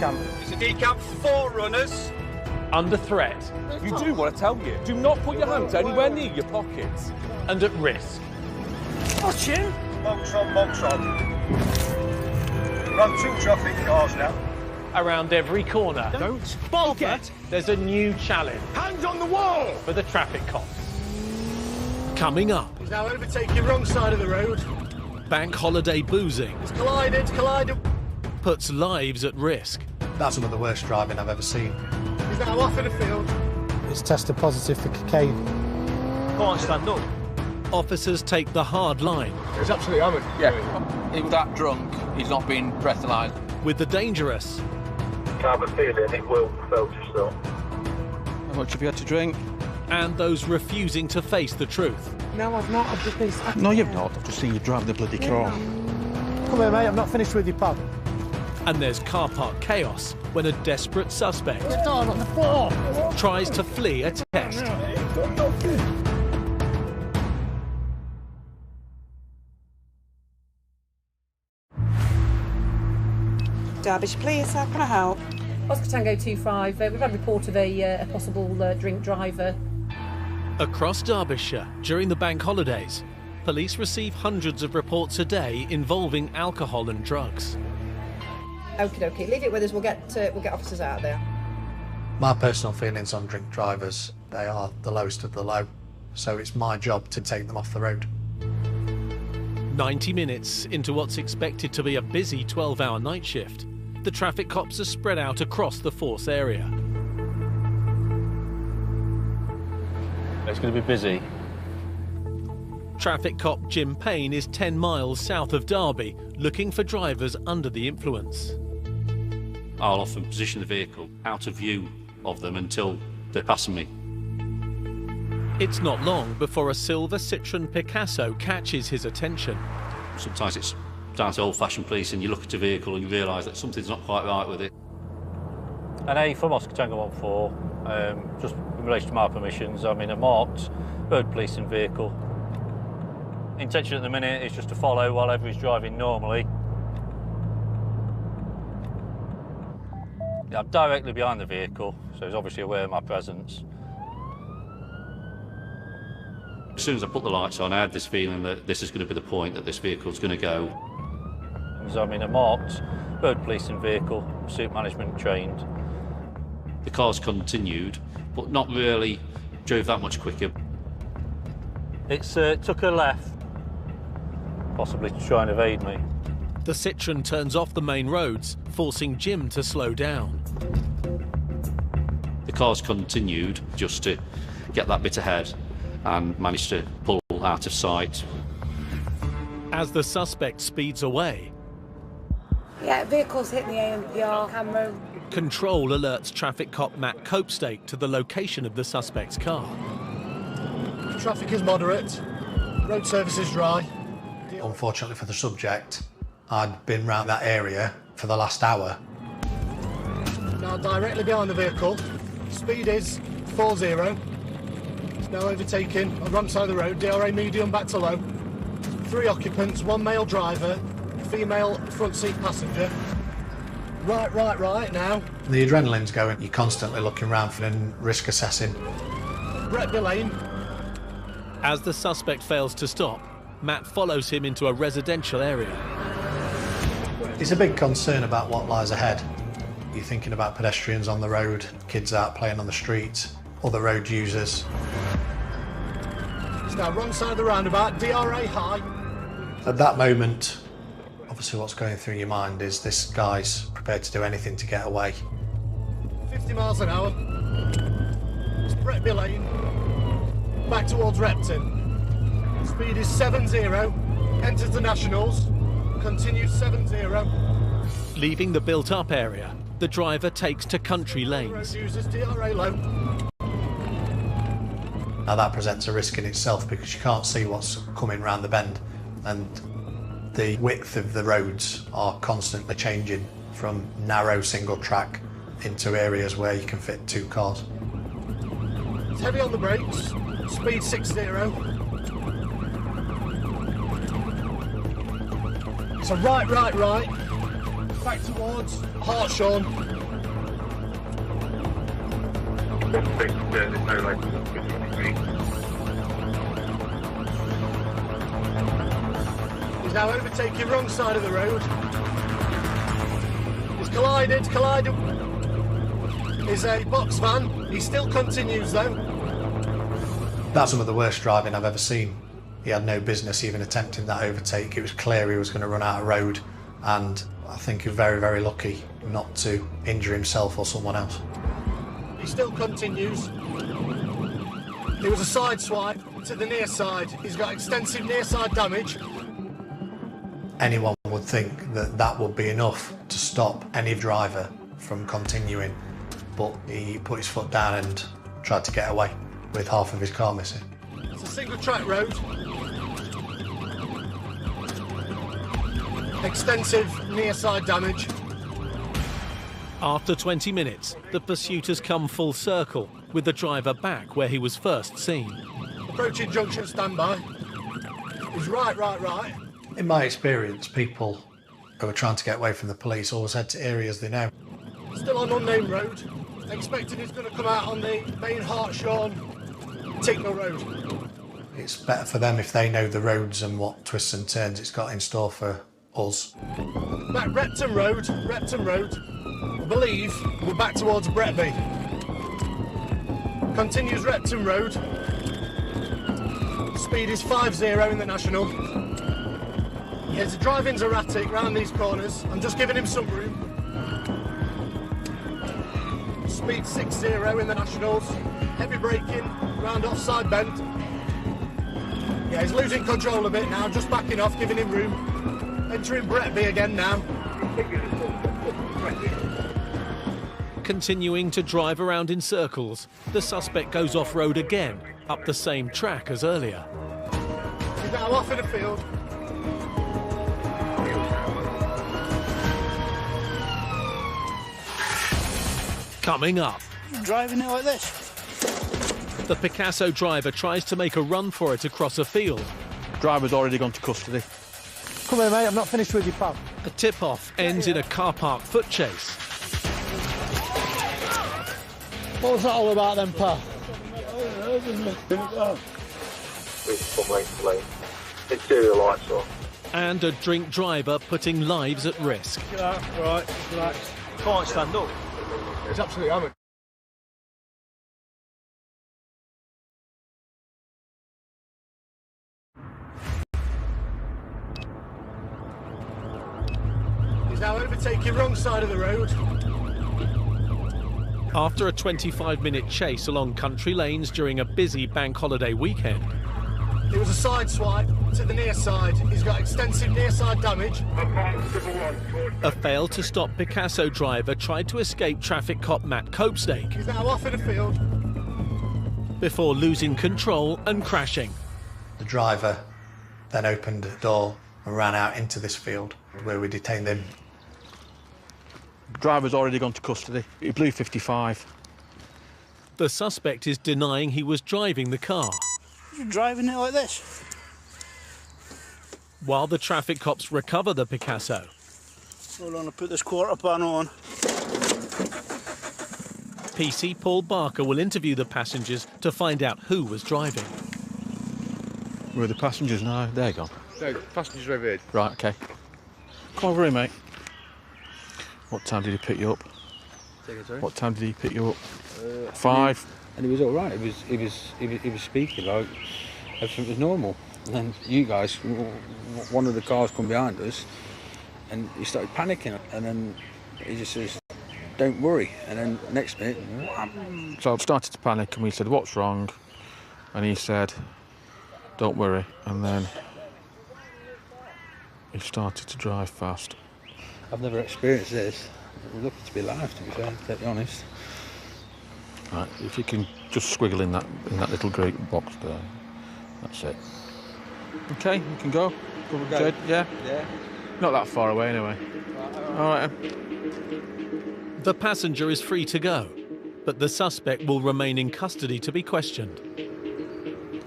decamp. It's a decamp for 4 runners. Under threat. You do what I tell you. Do not put your hands anywhere near your pockets. And at risk. Watch him! Box on, box on. Run 2 traffic cars now. Around every corner. Don't forget, there's a new challenge. Hands on the wall! For the traffic cops. Coming up. He's now overtaking wrong side of the road. Bank holiday boozing. He's collided. Puts lives at risk. That's some of the worst driving I've ever seen. He's now off in the field. It's tested positive for cocaine. Can't stand up. Officers take the hard line. He's absolutely hammered. Yeah, he was that drunk, he's not been breathalyzed. With the dangerous. I have a feeling it will filter still. How much have you had to drink? And those refusing to face the truth. No, I've not. I've just been... No, you've not. I've just seen you drive the bloody car. Come here, mate. I'm not finished with you, pal. And there's car park chaos when a desperate suspect Get down on the floor! tries to flee a test. Derbyshire Police, how can I help? Oscar Tango 25, we've had a report of a possible drink driver. Across Derbyshire, during the bank holidays, police receive hundreds of reports a day involving alcohol and drugs. Okay, leave it with us. We'll get officers out there. My personal feelings on drink drivers, they are the lowest of the low. So it's my job to take them off the road. 90 minutes into what's expected to be a busy 12-hour night shift, the traffic cops are spread out across the force area. It's going to be busy. Traffic cop Jim Payne is 10 miles south of Derby, looking for drivers under the influence. I'll often position the vehicle out of view of them until they're passing me. It's not long before a silver Citroën Picasso catches his attention. Sometimes it's down to old-fashioned police and you look at a vehicle and you realise that something's not quite right with it. An A from Oscar Tango 14, just in relation to my permissions, I'm in a marked road policing vehicle. Intention at the minute is just to follow while everybody's driving normally. I'm directly behind the vehicle, so he's obviously aware of my presence. As soon as I put the lights on, I had this feeling that this is going to be the point that this vehicle's going to go. So I'm in a marked road policing vehicle, pursuit management trained. The cars continued, but not really drove that much quicker. It's took a left, possibly to try and evade me. The Citroën turns off the main roads, forcing Jim to slow down. The cars continued just to get that bit ahead and managed to pull out of sight. As the suspect speeds away, Yeah, vehicles hit the ANPR camera. control alerts traffic cop Matt Copestake to the location of the suspect's car. Traffic is moderate. Road surface is dry. Unfortunately for the subject, I'd been round that area for the last hour. Now directly behind the vehicle. Speed is 40. It's now overtaking on the wrong side of the road. DRA medium back to low. 3 occupants, 1 male driver, female front seat passenger. Right now. The adrenaline's going. You're constantly looking round for and risk assessing. Bretby Lane. As the suspect fails to stop, Matt follows him into a residential area. It's a big concern about what lies ahead. You're thinking about pedestrians on the road, kids out playing on the streets, other road users. It's now wrong side of the roundabout, DRA high. At that moment, obviously what's going through your mind is this guy's prepared to do anything to get away. 50 miles an hour. It's Bretby Lane. Back towards Repton. Speed is 70. Enters the Nationals. Continues 70. Leaving the built-up area, the driver takes to country lanes. Road users, DRA low. Now that presents a risk in itself because you can't see what's coming round the bend, and the width of the roads are constantly changing from narrow single track into areas where you can fit 2 cars. It's heavy on the brakes. Speed 60. So right. back towards Hartshawn. He's now overtaking wrong side of the road. He's collided. Is a box van. He still continues though. That's some of the worst driving I've ever seen. He had no business even attempting that overtake. It was clear he was going to run out of road, and I think he was very, very lucky not to injure himself or someone else. He still continues. It was a side swipe to the near side. He's got extensive near side damage. Anyone would think that that would be enough to stop any driver from continuing, but he put his foot down and tried to get away with half of his car missing. It's a single track road. Extensive near side damage. After 20 minutes, the pursuit has come full circle, with the driver back where he was first seen. Approaching junction standby. He's right. In my experience, people who are trying to get away from the police always head to areas they know. Still on unnamed road. Expecting he's going to come out on the main Hartshawn Ticknell Road. It's better for them if they know the roads and what twists and turns it's got in store for us. Back Repton Road. I believe we're back towards Bretby. Continues Repton Road. Speed is 50 in the National. His driving's erratic round these corners. I'm just giving him some room. Speed 60 in the Nationals. Heavy braking round offside bend. Yeah, he's losing control a bit now, just backing off, giving him room. Entering Bretby again now. Continuing to drive around in circles, the suspect goes off-road again, up the same track as earlier. He's now off in the field. Coming up. Driving it like this. The Picasso driver tries to make a run for it across a field. Driver's already gone to custody. Come here, mate, I'm not finished with you, pal. A tip-off ends in a car park foot chase. What was that all about then, pal? And a drink driver putting lives at risk. Right, relax. Can't stand up. It's absolutely hammered. He's now overtaking wrong side of the road. After a 25-minute chase along country lanes during a busy bank holiday weekend, It was a side swipe to the near side. He's got extensive near side damage. a failed-to-stop Picasso driver tried to escape traffic cop Matt Copestake He's now off in the field. before losing control and crashing. The driver then opened the door and ran out into this field where we detained him. Driver's already gone to custody. He blew 55. The suspect is denying he was driving the car, You're driving it like this. while the traffic cops recover the Picasso. Hold on, I'll put this quarter pan on. PC Paul Barker will interview the passengers to find out who was driving. Where are the passengers now? They're gone. No, passengers over here. Right, okay. Come over here, mate. What time did he pick you up? What time did he pick you up? 5. And he was all right. He was speaking like everything was normal. And then you guys, one of the cars come behind us, and he started panicking. And then he just says, "Don't worry." And then next minute, wham. So I started to panic, and we said, "What's wrong?" And he said, "Don't worry." And then he started to drive fast. I've never experienced this. We're lucky to be alive, to be fair, to be honest. Right, if you can just squiggle in that little grey box there. That's it. Okay, you can go. Jed, yeah? Yeah. Not that far away anyway. All right. The passenger is free to go, but the suspect will remain in custody to be questioned.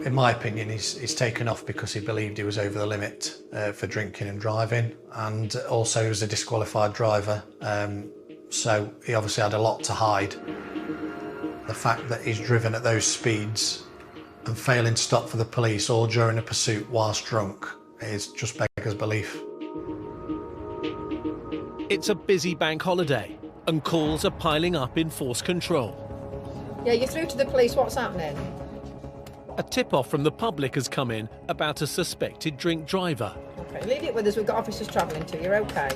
In my opinion, he's taken off because he believed he was over the limit for drinking and driving, and also he was a disqualified driver, so he obviously had a lot to hide. The fact that he's driven at those speeds and failing to stop for the police all during a pursuit whilst drunk is just beggars belief. It's a busy bank holiday and calls are piling up in force control. Yeah, you're through to the police. What's happening? A tip-off from the public has come in about a suspected drink driver. Okay, leave it with us. We've got officers travelling too. You're okay?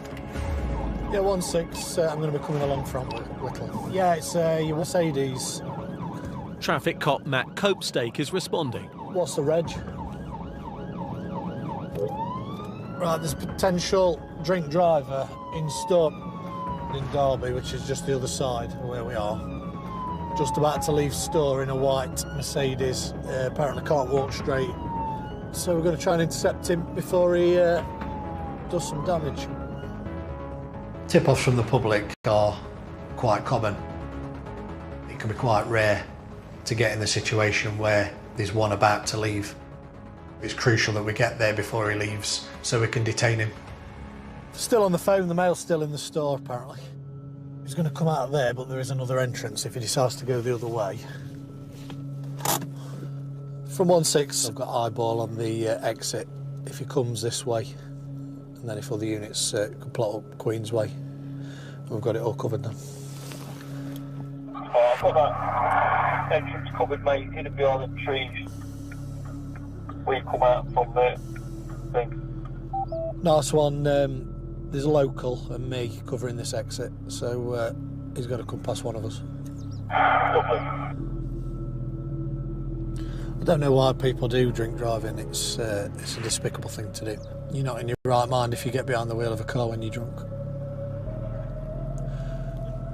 Yeah, 16, I'm going to be coming along from Whittle. Yeah, it's your Mercedes. Traffic cop Matt Copestake is responding. What's the reg? Right, there's a potential drink driver in Stoke in Derby, which is just the other side of where we are. Just about to leave store in a white Mercedes. Apparently can't walk straight. So we're going to try and intercept him before he does some damage. Tip-offs from the public are quite common. It can be quite rare to get in the situation where there's one about to leave. It's crucial that we get there before he leaves so we can detain him. Still on the phone, the mail's still in the store apparently. He's going to come out of there, but there is another entrance if he decides to go the other way. From 16, I've got eyeball on the exit if he comes this way, and then if other units can plot up Queen's Way. We've got it all covered now. I've got that entrance covered, mate, in and behind the trees. Where you come out from the thing. Nice one. There's a local and me covering this exit, so he's got to come past one of us. Lovely. I don't know why people do drink driving. It's a despicable thing to do. You're not in your right mind if you get behind the wheel of a car when you're drunk.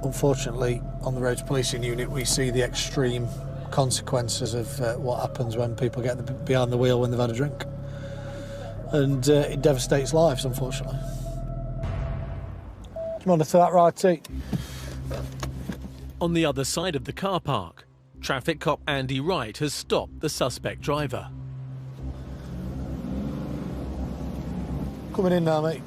Unfortunately, on the Roads Policing Unit, we see the extreme consequences of what happens when people get behind the wheel when they've had a drink. And it devastates lives, unfortunately. Do you monitor that right, T? On the other side of the car park, traffic cop Andy Wright has stopped the suspect driver. Coming in now, mate.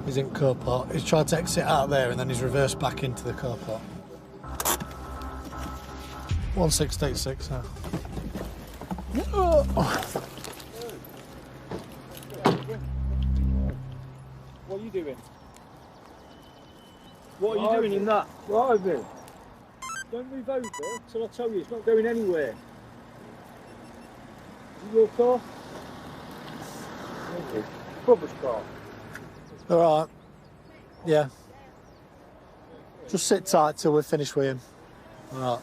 He's in car park. He's tried to exit out there and then he's reversed back into the car park. 1686 now. What are you doing? What are you doing in that? Driving. Don't move over till I tell you. It's not going anywhere. Is it your car? Brother's car. All right. Yeah. Just sit tight till we're finished with him. All right.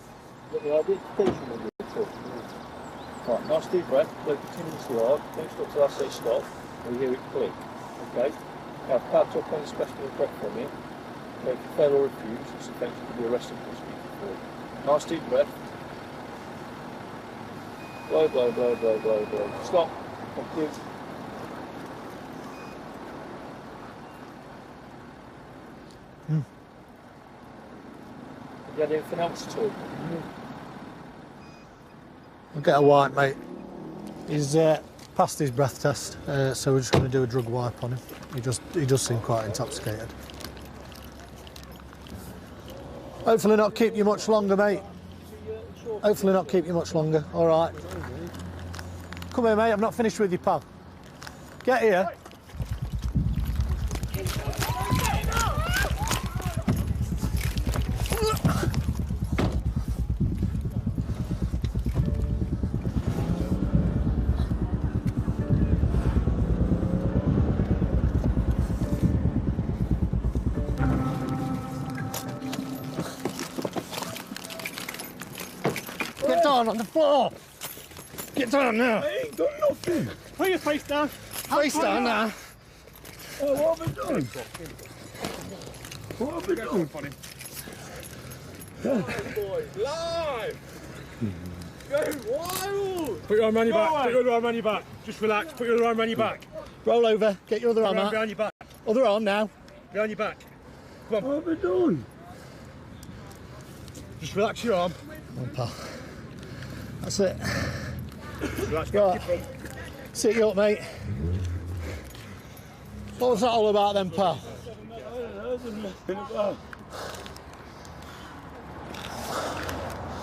Right, nice deep breath, blow continuously hard, don't stop till I say stop, or you hear it click. Okay? Now, part up on the special breath from you. Okay, if you fail or refuse, this offence could be arrested for speaking for it. Nice deep breath. Blow, blow, blow, blow, blow, blow. Stop. Complete. Have you had anything else at all? I'll get a wipe, mate. He's passed his breath test, so we're just going to do a drug wipe on him. He does seem quite intoxicated. Hopefully not keep you much longer, mate. Hopefully not keep you much longer. All right. Come here, mate. I'm not finished with you, pal. Get here. Get down on the floor. Get down now. I ain't done nothing. Put your face down. Face down now. Oh, what have I done? What have I done? Boys, live! Go wild! Put your arm around your back. Put your other arm around your back. Just relax. Put your other arm around your back. Roll over. Get your other arm out. Behind your back. Other arm now. Behind your back. Come on. What have I done? Just relax your arm. Come on, pal. That's it. Relax Right. back. Sit you up, mate. What was that all about then, pal?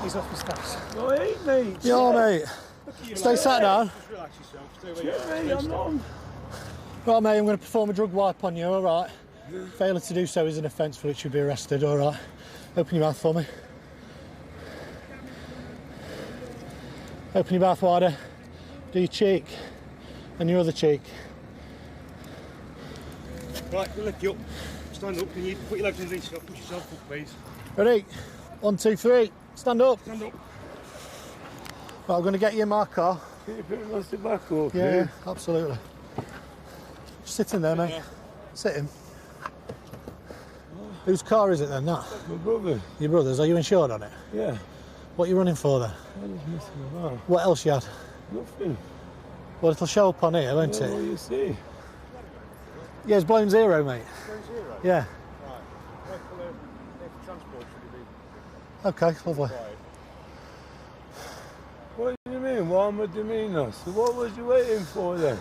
He's off his face. Oh, I ain't, mate. Yeah, mate. Stay sat down. Just relax yourself. Stay where Yeah, you mate, I'm not. Right, mate, I'm going to perform a drug wipe on you, all right? Failure to do so is an offence for which you'll be arrested, all right? Open your mouth for me. Open your mouth wider. Do your cheek and your other cheek. Right, we'll lift you up. Stand up. Can you put your legs underneath yourself? Push yourself up, please. Ready? 1, 2, 3. Stand up. Stand up. Right, I'm going to get you in my car. Can you put it on the back or? Yeah, absolutely. Sit in there, mate. Sit in. Whose car is it then, that? My brother. Your brother's? Are you insured on it? Yeah. What are you running for then? I was messing about. What else you had? Nothing. Well, it'll show up on here, won't What it? you see? Yeah, it's blown zero, mate. Zero? Yeah. Right. Transport should be. Okay, lovely. What do you mean? Why am I demeanour? So what was you waiting for then?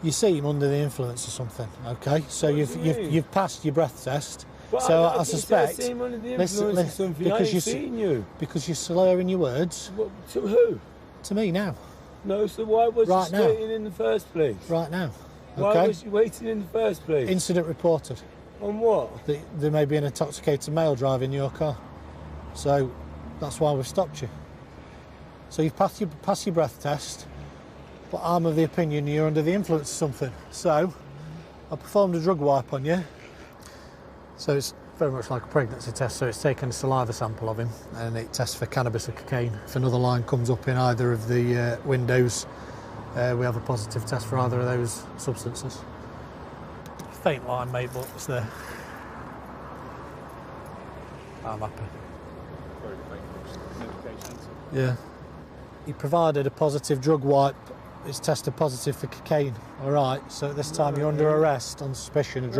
You seem under the influence of something, okay? So you've passed your breath test. But So I I suspect. I seem under the influence of something. I ain't seen you. Because you're slurring your words. What, to who? To me now. No, so why was Right you now. waiting in the first place? Right now. Why Okay. was you waiting in the first place? Incident reported. On what? That there may be an intoxicated male driving your car. So that's why we've stopped you. So you've passed your breath test, but I'm of the opinion you're under the influence of something. So I performed a drug wipe on you. So it's very much like a pregnancy test. So it's taken a saliva sample of him and it tests for cannabis or cocaine. If another line comes up in either of the windows, we have a positive test for either of those substances. Faint line, mate, but it's there. I'm happy. Yeah. He provided a positive drug wipe. It's tested positive for cocaine. All right. So at this time you're under arrest on suspicion of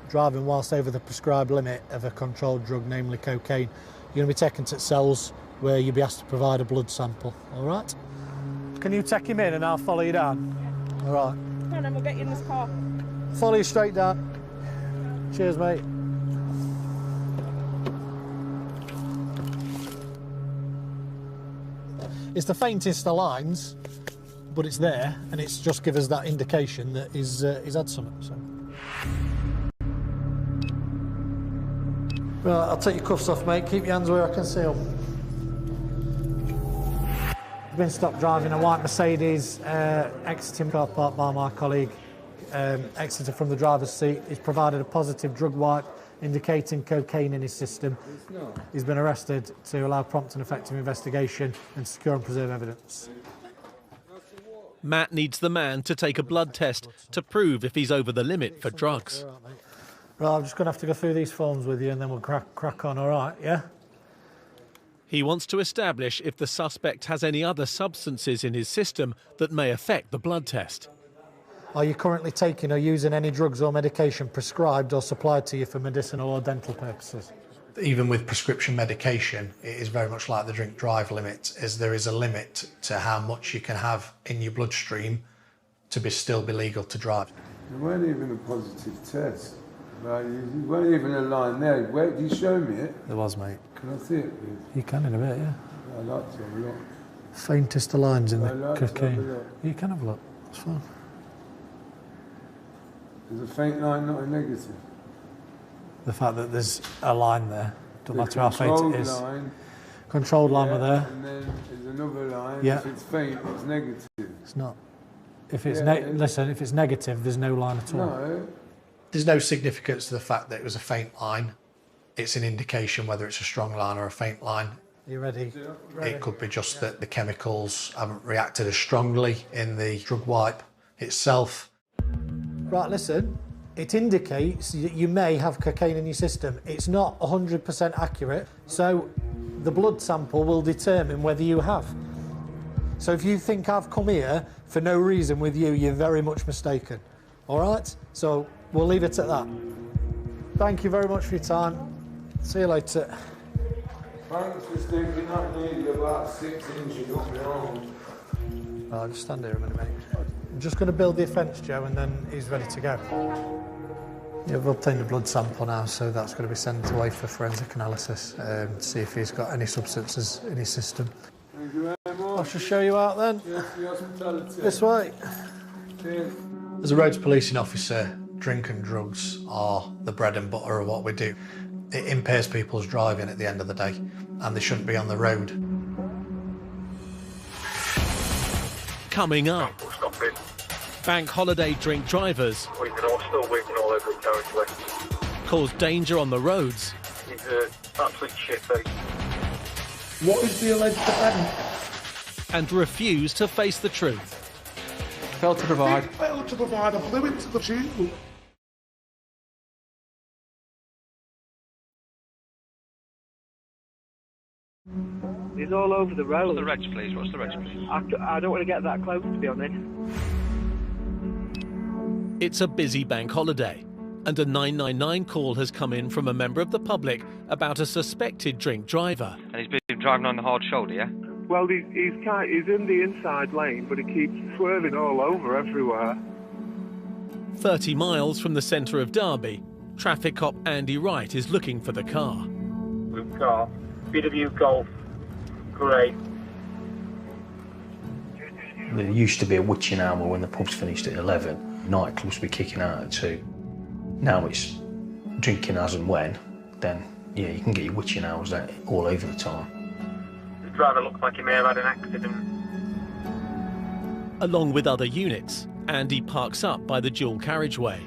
driving whilst over the prescribed limit of a controlled drug, namely cocaine. You're going to be taken to cells where you'll be asked to provide a blood sample. All right. Can you take him in and I'll follow you down? All right. Come on, then we'll get you in this car. Follow you straight down. Cheers, mate. It's the faintest of lines, but it's there, and it's just give us that indication that he's had something. So. Right, I'll take your cuffs off, mate. Keep your hands where I can see them. I've been stopped driving a white Mercedes, exiting car park by my colleague. Exited from the driver's seat. He's provided a positive drug wipe indicating cocaine in his system. He's been arrested to allow prompt and effective investigation and secure and preserve evidence. Matt needs the man to take a blood test to prove if he's over the limit for drugs. Right, I'm just going to have to go through these forms with you and then we'll crack on, all right, yeah? He wants to establish if the suspect has any other substances in his system that may affect the blood test. Are you currently taking or using any drugs or medication prescribed or supplied to you for medicinal or dental purposes? Even with prescription medication, it is very much like the drink drive limit, as there is a limit to how much you can have in your bloodstream to still be legal to drive. There weren't even a positive test. Like, there weren't even a line there. Where, do you show me it? There was, mate. Can I see it, please? You can in a bit, yeah. I'd like to have a look. Faintest of lines in I'd the like to have a cocaine. look. You can have a look, that's fine. There's a faint line, not a negative. The fact that there's a line there, doesn't The matter how faint it is. line, Controlled line yeah, were there. and then there's another line. Yeah. If it's faint, it's negative. It's not. If it's Yeah, listen, if it's negative, there's no line at all. No. There's no significance to the fact that it was a faint line. It's an indication whether it's a strong line or a faint line. Are you ready? It could be just that the chemicals haven't reacted as strongly in the drug wipe itself. Right, listen, it indicates that you may have cocaine in your system. It's not 100% accurate, so the blood sample will determine whether you have. So if you think I've come here for no reason with you, you're very much mistaken. All right? So we'll leave it at that. Thank you very much for your time. See you later. Thanks for sticking up nearly about 6 inches up my arm. Right, just stand here a minute, mate. I'm just going to build the offence, Joe, and then he's ready to go. Yeah, we've obtained a blood sample now, so that's going to be sent away for forensic analysis to see if he's got any substances in his system. Thank you very much. I shall show you out then. Yes, the hospitality. This way. Cheers. As a roads policing officer, drink and drugs are the bread and butter of what we do. It impairs people's driving at the end of the day, and they shouldn't be on the road. Coming up, bank holiday drink drivers cause danger on the roads. He's an absolute shitface. What is the alleged offence? And refuse to face the truth. Failed to provide. Failed to provide. I blew into the tube. He's all over the road. What's the regs, please? What's the regs, please? I don't want to get that close, to be honest. It's a busy bank holiday, and a 999 call has come in from a member of the public about a suspected drink driver. And he's been driving on the hard shoulder, yeah? Well, he's in the inside lane, but he keeps swerving all over everywhere. 30 miles from the centre of Derby, traffic cop Andy Wright is looking for the car. We've got BW Golf, grey. There used to be a witching hour when the pubs finished at 11. Nightclubs would be kicking out at 2. Now it's drinking as and when. Then, yeah, you can get your witching hours out all over the time. The driver looks like he may have had an accident. Along with other units, Andy parks up by the dual carriageway.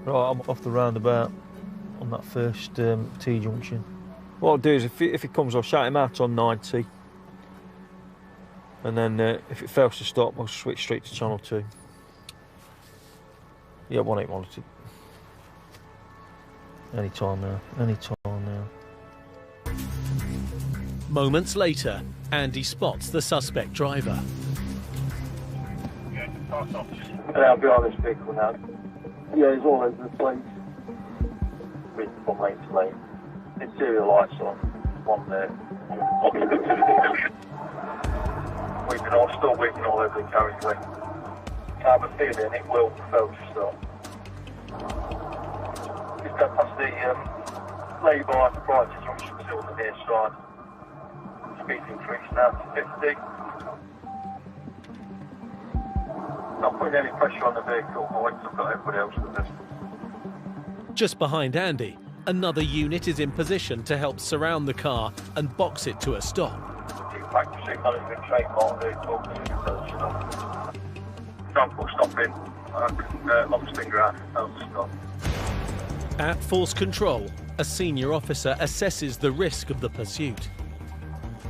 Right, I'm off the roundabout on that first T-junction. What I'll do is, if he comes, I'll shout him out on 90. And then if it fails to stop, I'll switch straight to channel 2. Yeah, 1812. Any time now. Moments later, Andy spots the suspect driver. I'll be on this vehicle now. Yeah, he's all over the place. Reading from lane to lane. Interior lights on. One there. Still waiting all over the carriageway. I have a feeling it will fail to stop. Just go past the lay-by proprietary junction still on the near side. Speed increase now to 50. Not putting any pressure on the vehicle. I'll wait till I've got everybody else with us. Just behind Andy, another unit is in position to help surround the car and box it to a stop. Practicing management trademark vehicle. Example stopping. Lock finger out. Stop. At force control, a senior officer assesses the risk of the pursuit.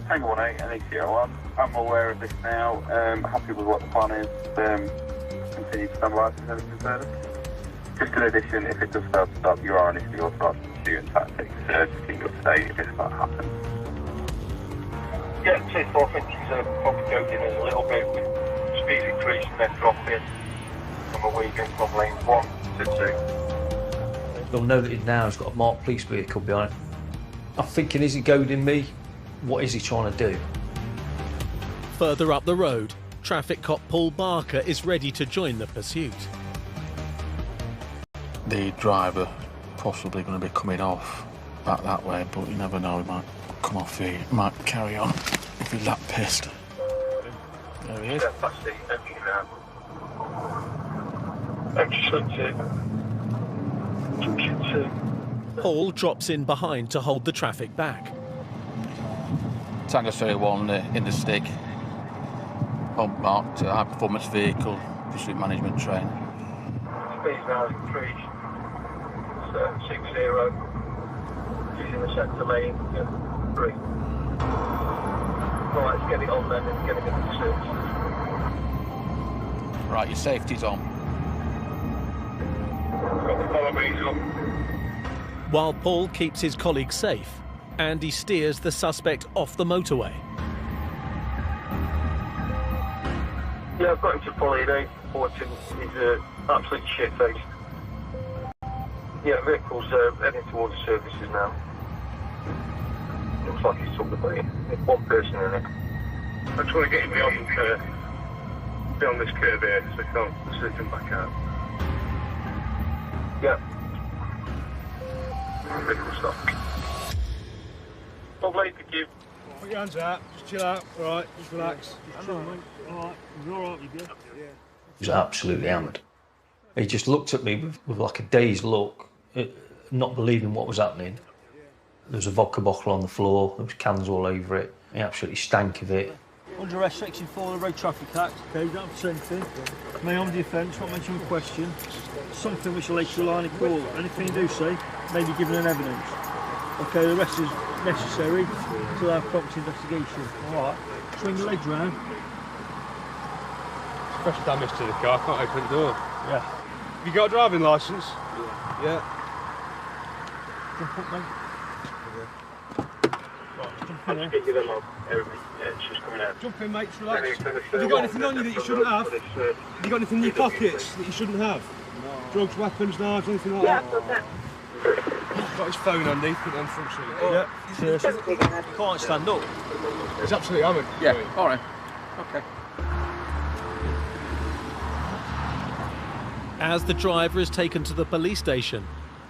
Tango 18 and ECO1. I'm aware of this now. Happy with what the plan is. Continue to stand by if there's anything further. Just in addition, if it does fail to stop, you are initially authorised to pursue and tactics. Just keep up to date if that happens. Yeah, 2-4 think he's probably joking a little bit with speed increase and then dropping from a weekend from lane 1 to 2. They'll know that it now has got a marked police vehicle behind it. I'm thinking, is he goading me? What is he trying to do? Further up the road, traffic cop Paul Barker is ready to join the pursuit. The driver possibly going to be coming off back that way, but you never know, he might come off here, he might carry on if he's that pissed. There he is. Paul drops in behind to hold the traffic back. Tango 31 in the stick. Unmarked, high performance vehicle, pursuit management train. Speed now increased. 60. Using the centre lane. 3. Right, let's get it on then and get it into services. Right, your safety's on. Got the follow me's on. While Paul keeps his colleague safe, Andy steers the suspect off the motorway. Yeah, I've got him to follow you now. He's absolutely shit-faced. Yeah, vehicle's heading towards the services now. like he's took the beat. There's one person in it. I just want to get him beyond this curve here so he can't slip him back out. Yeah. Vehicle stop. Lovely, thank you. Put your hands out, just chill out, alright, just relax. Just chill, mate. Alright, you're alright, you good? Yeah. He was absolutely hammered. He just looked at me with like a dazed look, not believing what was happening. There was a vodka bottle on the floor, there was cans all over it. He absolutely stank of it. Under arrest, section 4 of the Road Traffic Act. Okay, you don't have to say anything. May on the offence, not mention a question. Something which relates to a line of court. Anything you do say may be given an evidence. Okay, the rest is necessary to our prompt investigation. Alright, swing your legs round. Fresh damage to the car, can't open the door. Yeah. Have you got a driving licence? Yeah. Jump up, mate. I'll get you the log. It's just coming out. Jump in, mate, relax. Have you got anything on you that you shouldn't have? Have you got anything in your pockets that you shouldn't have? No. Drugs, weapons, knives, anything like that? He's got his phone handy, put it on front seat. Yeah, seriously. You can't stand up. He's absolutely hammered. Yeah, alright. Okay. As the driver is taken to the police station,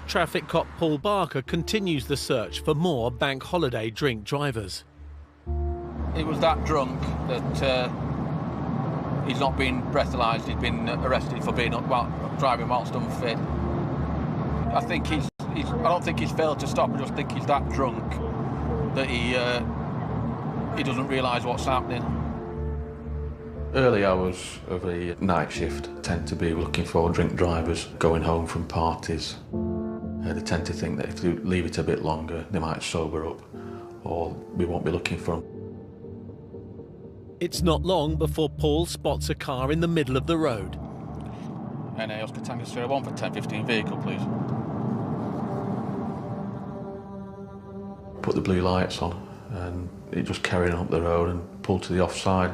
traffic cop Paul Barker continues the search for more bank holiday drink drivers. He was that drunk that he's not been breathalyzed. He's been arrested for being driving whilst unfit. I don't think he's failed to stop. I just think he's that drunk that he doesn't realise what's happening. Early hours of a night shift tend to be looking for drink drivers going home from parties. They tend to think that if they leave it a bit longer, they might sober up, or we won't be looking for them. It's not long before Paul spots a car in the middle of the road. NA Oscar Tango Sierra 1 for 1015 vehicle, please. Put the blue lights on, and it just carried on up the road and pulled to the offside.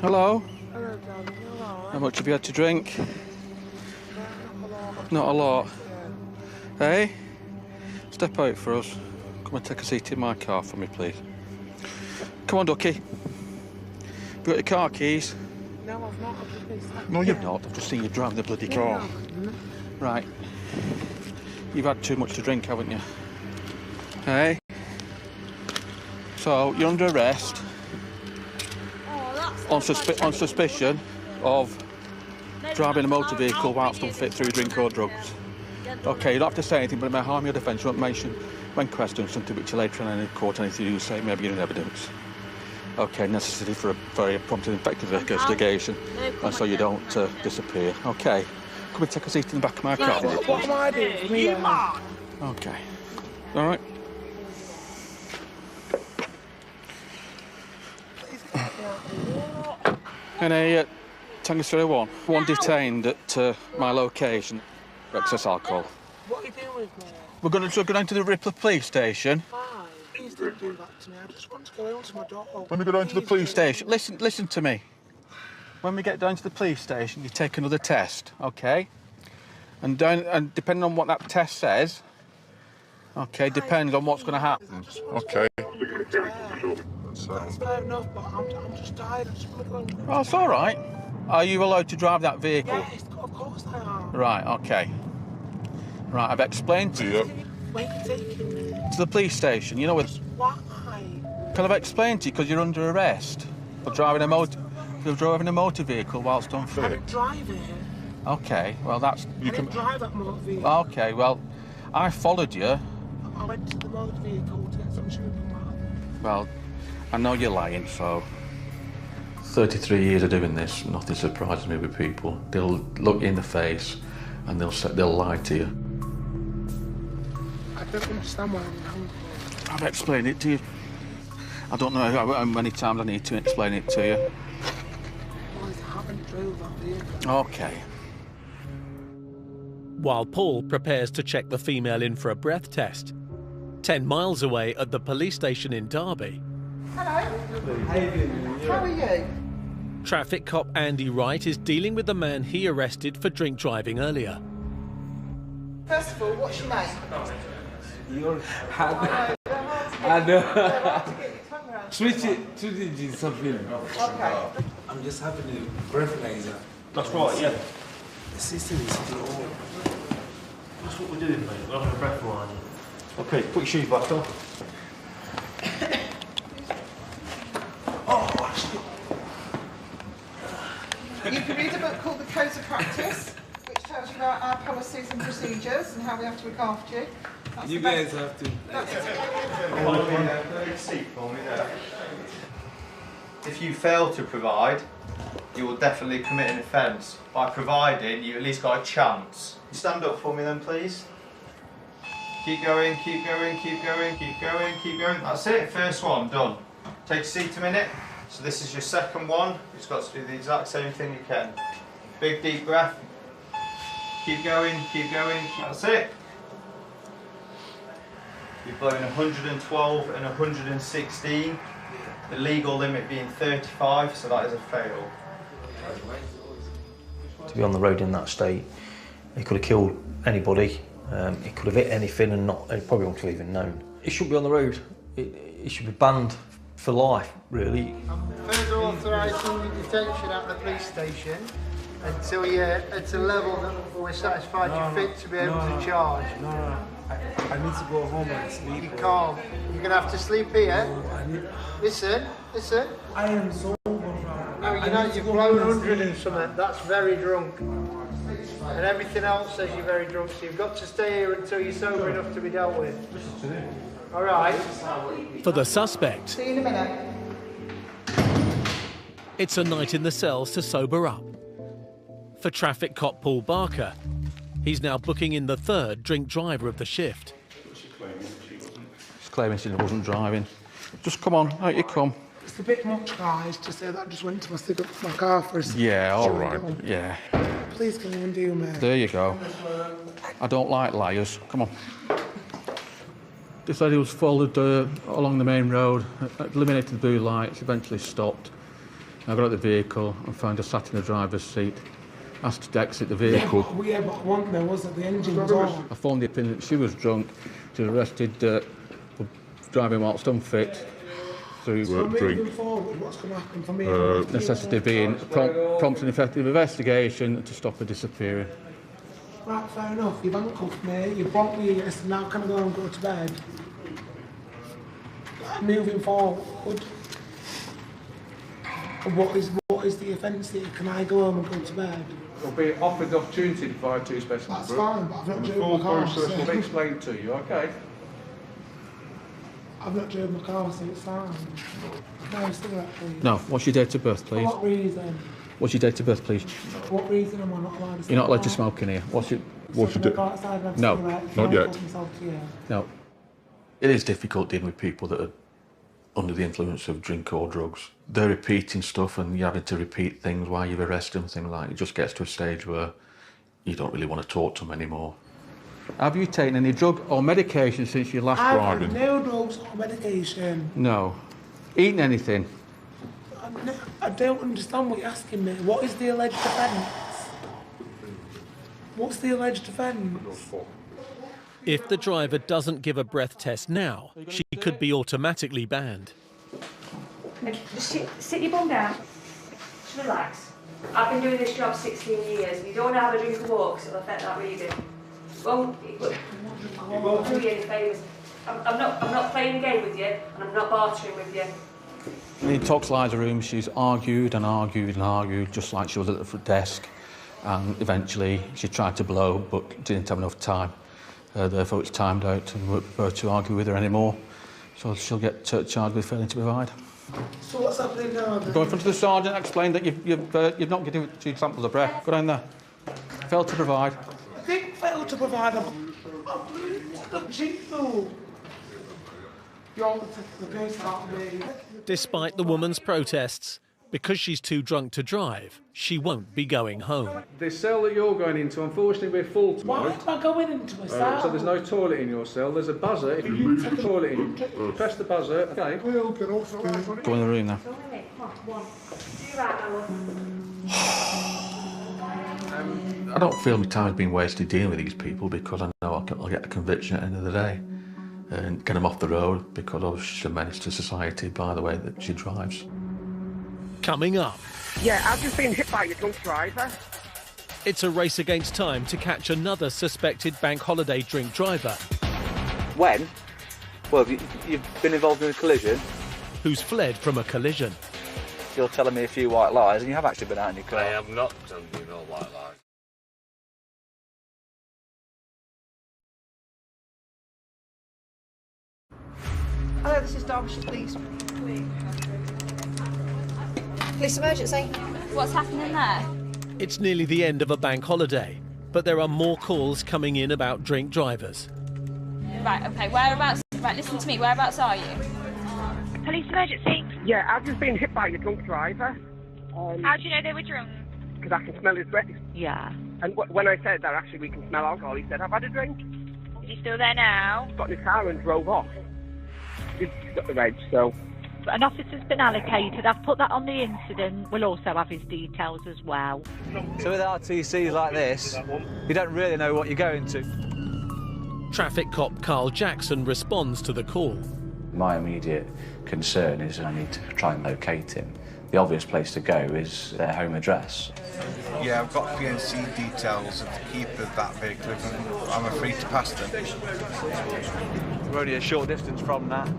Hello? Hello, darling. Hello. How much have you had to drink? Not a lot. Hey? Step out for us. Come and take a seat in my car for me, please. Come on, Ducky. You got your car keys? No, I've not. No, you've not. I've just seen you drive the bloody car. Right. You've had too much to drink, haven't you? Hey? So, you're under arrest on suspicion of driving a motor vehicle whilst unfit through drink or drugs. Okay, you don't have to say anything, but it may harm your defence. You won't mention when questioned something which you later on in court anything you say may be in evidence. Okay, necessary for a very prompt and effective investigation, and so you don't disappear. Okay, come and take a seat in the back of my car. What am I doing? Me, Okay. All right. NA Tango Sierra 1. One detained at my location for excess alcohol. What are you doing with me? We're going to go down to the Ripley police station. Why? Please don't do that to me. I just want to go home to my dog. When we go down to the police station, listen to me. When we get down to the police station, you take another test, okay? And depending on what that test says, okay, depends on what's going to happen. Okay. That's fair enough, but I'm just tired. I just want to go home. Oh, it's all right. Are you allowed to drive that vehicle? Yes, of course I am. Right, okay. Right, I've explained to you. Where are you taking me? To the police station, you know what? Why? Can I explain to you because you're under arrest for driving a motor vehicle whilst unfit? I didn't drive it. Okay, well that's I didn't drive that motor vehicle. Okay, well, I followed you. I went to the motor vehicle to get some sugar. Well, I know you're lying, so. 33 years of doing this, nothing surprises me with people. They'll look you in the face and they'll lie to you. I don't understand why I'm angry. I've explained it to you. I don't know how many times I need to explain it to you. Boys, I haven't drove that vehicle. Okay. While Paul prepares to check the female in for a breath test, 10 miles away at the police station in Derby. Hello. How are you? Traffic cop Andy Wright is dealing with the man he arrested for drink driving earlier. First of all, what's your name? Your hand. Switch it to the something. Okay. I'm just having a breathalyzer. That's right, yeah. The system is still on. That's what we're doing, mate. We're having a breathalyzer. Okay, put your shoes back on. You can read a book called The Codes of Practice, which tells you about our policies and procedures and how we have to look after you. That's You the best- guys have to. If you fail to provide, you will definitely commit an offence. By providing, you at least got a chance. Stand up for me then, please. Keep going, keep going, keep going, keep going, keep going. That's it, first one, done. Take a seat a minute. So this is your second one. You've just got to do the exact same thing you can. Big deep breath. Keep going, keep going. That's it. You've blown 112 and 116. The legal limit being 35, so that is a fail. To be on the road in that state, he could have killed anybody. He could have hit anything and he probably wouldn't have even known. He shouldn't be on the road. He should be banned for life, really. Further authorising your detention at the police station until you're at a level that we're satisfied you're fit to be able to charge. No. I need to go home and sleep. You can't. You're going to have to sleep here. Listen. I am so... No, you know, you've blown 100 and something. That's very drunk. And everything else says you're very drunk, so you've got to stay here until you're sober enough to be dealt with. All right? For the suspect, See you in a minute. it's a night in the cells to sober up. For traffic cop Paul Barker, he's now booking in the third drink driver of the shift. She's claiming she wasn't driving. Just come on, out you come. It's a bit much, guys, to say that I just went to my car for a Yeah, all right, yeah. Please can you undo me? There you go. I don't like liars. Come on. This lady was followed along the main road, eliminated the blue lights, eventually stopped. I got out the vehicle and found her sat in the driver's seat. Asked to exit the vehicle. Yeah, but one there was that the engine was on. I formed the opinion that she was drunk. She was arrested for driving whilst unfit through drink. Moving forward, what's going to happen for me? Necessity being prompt and effective investigation to stop her disappearing. Right, fair enough. You've handcuffed me, you've brought me here, so now can I go and go to bed? Moving forward, what is the offence here? Can I go home and go to bed? You'll be offered the opportunity to provide two specimens. That's fine, but I've not driven my car. We'll explain to you, okay? I've not driven my car, so it's fine. No, cigarette, please. No, what's your date of birth, For please? what reason? What's your date of birth, please? What reason am I not allowed to smoke? You're not allowed to smoke in here. What's your Go outside and have a No, cigarette? not Can I yet. put myself to you? No. It is difficult dealing with people that are under the influence of drink or drugs. They're repeating stuff and you're having to repeat things while you've arrested them, things like that. It just gets to a stage where you don't really want to talk to them anymore. Have you taken any drug or medication since your last I've driving? had no drugs or medication. No. Eaten anything? I don't understand what you're asking me. What is the alleged offence? What's the alleged offence? If the driver doesn't give a breath test now, she could be automatically banned. Just sit your bum down. Just relax. I've been doing this job 16 years and you don't have a drink of water because it'll affect that reading. It won't do you any favours. I'm not playing a game with you and I'm not bartering with you. In the toxilizer room, she's argued and argued and argued, just like she was at the front desk. And eventually, she tried to blow, but didn't have enough time. Therefore, it's timed out and won't prefer to argue with her anymore. So she'll get charged with failing to provide. So what's happening now then? Go in front of the sergeant, explain that you've not given 2 samples of breath. Go down there. Failed to provide. I didn't fail to provide a cheap though. You're the piss out of me. Despite the woman's protests, because she's too drunk to drive, she won't be going home. The cell that you're going into, unfortunately, we're full tomorrow. Why am I going into a cell? So there's no toilet in your cell. There's a buzzer. If you move the toilet in, press the buzzer. Okay. Go in the room now. One. Do right, my love. I don't feel my time's been wasted dealing with these people because I know I'll get a conviction at the end of the day and get them off the road because obviously she's a menace to society by the way that she drives. Coming up. Yeah, I've just been hit by a drunk driver. It's a race against time to catch another suspected bank holiday drink driver. When? Well, you've been involved in a collision. Who's fled from a collision. You're telling me a few white lies and you have actually been out in your car. I am not telling you no white lies. Hello, this is Derbyshire Police. Police emergency. What's happening there? It's nearly the end of a bank holiday, but there are more calls coming in about drink drivers. Right, okay, whereabouts? Right, listen to me, whereabouts are you? Police emergency. Yeah, I've just been hit by a drunk driver. How do you know they were drunk? Because I can smell his breath. Yeah. And when I said that actually we can smell alcohol, he said, I've had a drink. Is he still there now? Got in his car and drove off. He's got the reg, so... An officer's been allocated. I've put that on the incident. We'll also have his details as well. So with RTCs like this, you don't really know what you're going to. Traffic cop Carl Jackson responds to the call. My immediate concern is I need to try and locate him. The obvious place to go is their home address. Yeah, I've got PNC details of the keeper of that vehicle. I'm free to pass them. We're only a short distance from that.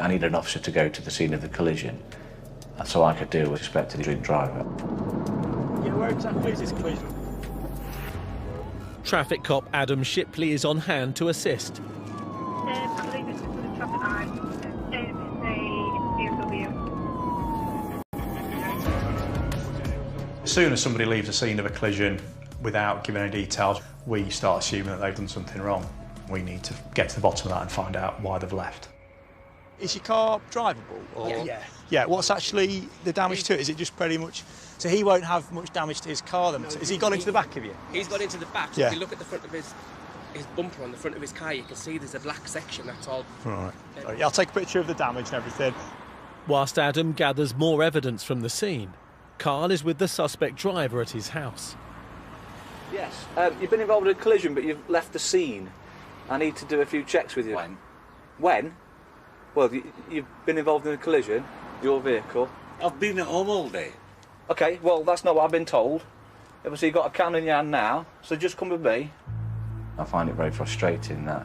I need an officer to go to the scene of the collision so I could deal with suspected drink driver. Yeah, where exactly is this collision? Traffic cop Adam Shipley is on hand to assist. I believe it's just for the traffic light. It's a BMW. As soon as somebody leaves the scene of a collision without giving any details, we start assuming that they've done something wrong. We need to get to the bottom of that and find out why they've left. Is your car drivable? Or? Yeah. What's actually the damage to it? Is it just pretty much... So he won't have much damage to his car then? No, has he gone into the back of you? He's gone into the back. So Yeah. if you look at the front of his bumper on the front of his car, you can see there's a black section, that's all. Right. Yeah, I'll take a picture of the damage and everything. Whilst Adam gathers more evidence from the scene, Carl is with the suspect driver at his house. Yes. You've been involved in a collision, but you've left the scene. I need to do a few checks with you. When? When? Well, you've been involved in a collision, your vehicle. I've been at home all day. OK, well, that's not what I've been told. Obviously, you've got a can in your hand now, so just come with me. I find it very frustrating that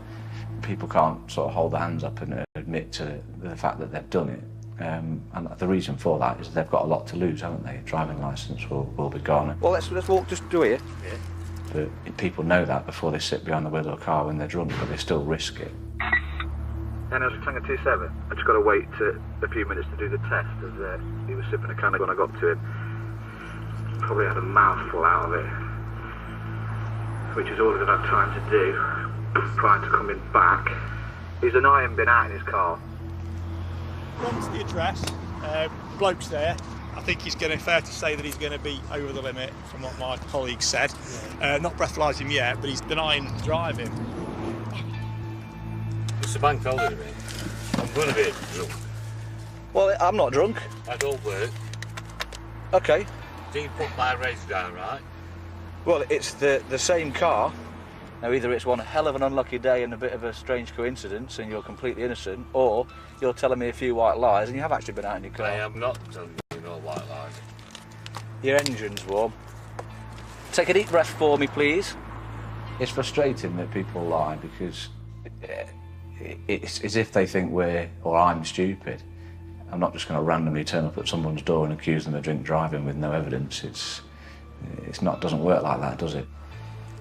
people can't sort of hold their hands up and admit to the fact that they've done it. And the reason for that is they've got a lot to lose, haven't they? Driving licence will be gone. Well, let's walk just through here. Yeah. But people know that before they sit behind the wheel of a car when they're drunk, but they still risk it. And as a Tango 27, I just got to wait a few minutes to do the test as he was sipping a can when I got to him. Probably had a mouthful out of it, which is all he's had time to do prior to coming back. He's an iron bin out in his car. What's the address? Bloke's there. I think he's fair to say that he's going to be over the limit from what my colleague said. Not breathalyse him yet, but he's denying driving. It's a bank holiday, mate. I'm going to be drunk. Well, I'm not drunk. I don't work. OK. Do you put my race down, right? Well, it's the same car. Now, either it's one hell of an unlucky day and a bit of a strange coincidence and you're completely innocent, or you're telling me a few white lies and you have actually been out in your car. I am not telling you no white lies. Your engine's warm. Take a deep breath for me, please. It's frustrating that people lie because it's as if they think I'm stupid. I'm not just going to randomly turn up at someone's door and accuse them of drink driving with no evidence. Doesn't work like that, does it?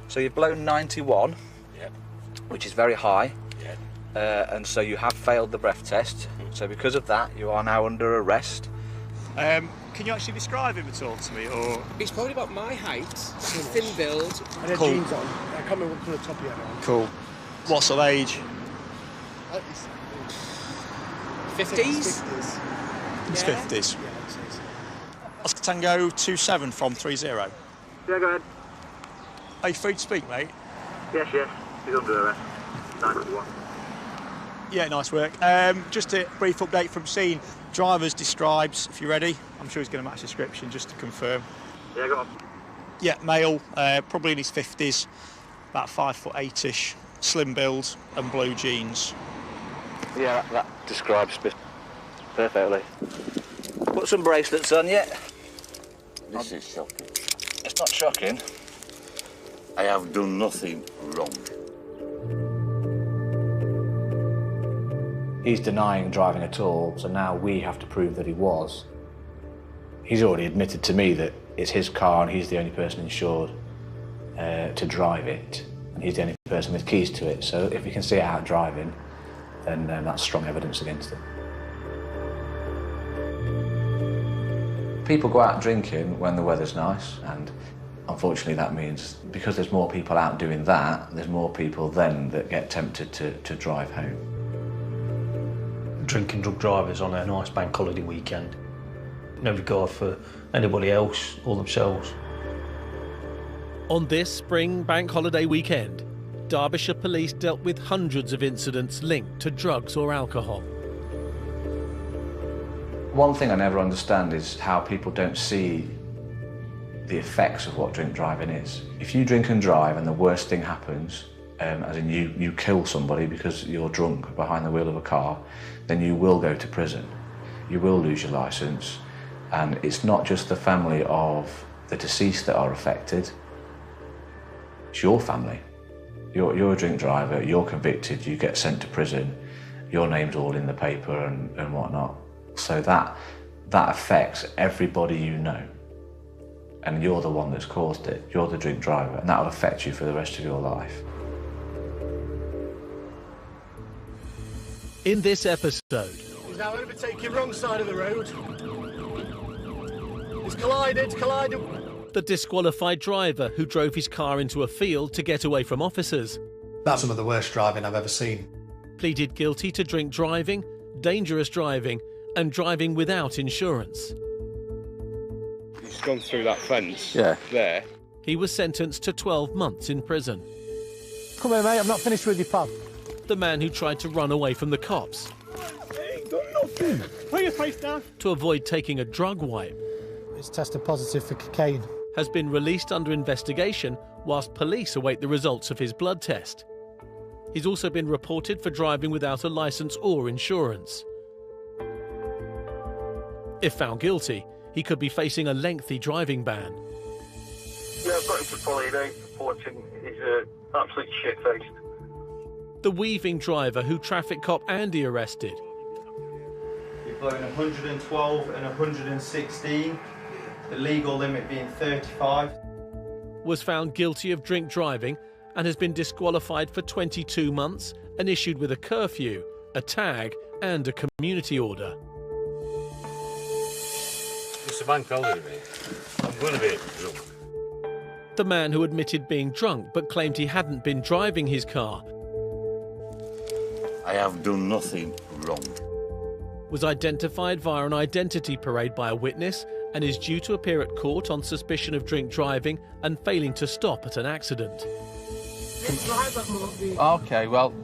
So you've blown 91, yep. Which is very high, yep. And so you have failed the breath test. So because of that, you are now under arrest. Can you actually describe him at all to me, or...? He's probably about my height, thin build. And had jeans on. I can't remember what colour top he had on. Cool. What sort of age? 50s? His 50s. Oscar Tango 27 from 30. Yeah, go ahead. Are you free to speak, mate? Yes. He's under arrest. 9-1. Yeah, nice work. Just a brief update from scene. Driver's describes, if you're ready, I'm sure he's going to match description just to confirm. Yeah, go on. Yeah, male, probably in his 50s, about 5'8"-ish, slim build and blue jeans. Yeah, that describes perfectly. Put some bracelets on you. This is shocking. It's not shocking. I have done nothing wrong. He's denying driving at all, so now we have to prove that he was. He's already admitted to me that it's his car and he's the only person insured to drive it, and he's the only person with keys to it, so if we can see it out driving, then that's strong evidence against him. People go out drinking when the weather's nice, and unfortunately that means because there's more people out doing that, there's more people then that get tempted to drive home. Drinking drug drivers on a nice bank holiday weekend. No regard for anybody else or themselves. On this spring bank holiday weekend, Derbyshire police dealt with hundreds of incidents linked to drugs or alcohol. One thing I never understand is how people don't see the effects of what drink driving is. If you drink and drive and the worst thing happens, as in you kill somebody because you're drunk behind the wheel of a car, then you will go to prison. You will lose your licence. And it's not just the family of the deceased that are affected, it's your family. You're a drink driver, you're convicted, you get sent to prison, your name's all in the paper and whatnot. So that affects everybody you know. And you're the one that's caused it. You're the drink driver, and that'll affect you for the rest of your life. In this episode, He's now overtaking wrong side of the road. He's collided. the disqualified driver who drove his car into a field to get away from officers. That's some of the worst driving I've ever seen. Pleaded guilty to drink driving, dangerous driving, and driving without insurance. He's gone through that fence. Yeah. There. He was sentenced to 12 months in prison. Come here, mate. I'm not finished with you, pal. The man who tried to run away from the cops Ain't done nothing. Put your face down. to avoid taking a drug wipe It's tested positive for cocaine. has been released under investigation whilst police await the results of his blood test. He's also been reported for driving without a licence or insurance. If found guilty, he could be facing a lengthy driving ban. Yeah, I've got him to follow you, reporting. He's absolute shit-faced. The weaving driver who traffic cop Andy arrested You've blown 112 and 116, the legal limit being 35. was found guilty of drink driving and has been disqualified for 22 months and issued with a curfew, a tag and a community order. It's a bank holiday, mate. I'm going to be drunk. The man who admitted being drunk but claimed he hadn't been driving his car I have done nothing wrong. was identified via an identity parade by a witness and is due to appear at court on suspicion of drink driving and failing to stop at an accident. OK, well,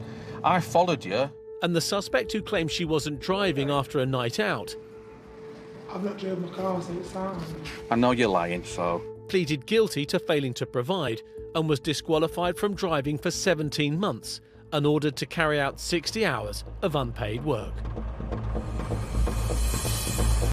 I followed you. And the suspect who claims she wasn't driving after a night out I've not driven my car since that. I know you're lying, so... pleaded guilty to failing to provide and was disqualified from driving for 17 months and ordered to carry out 60 hours of unpaid work.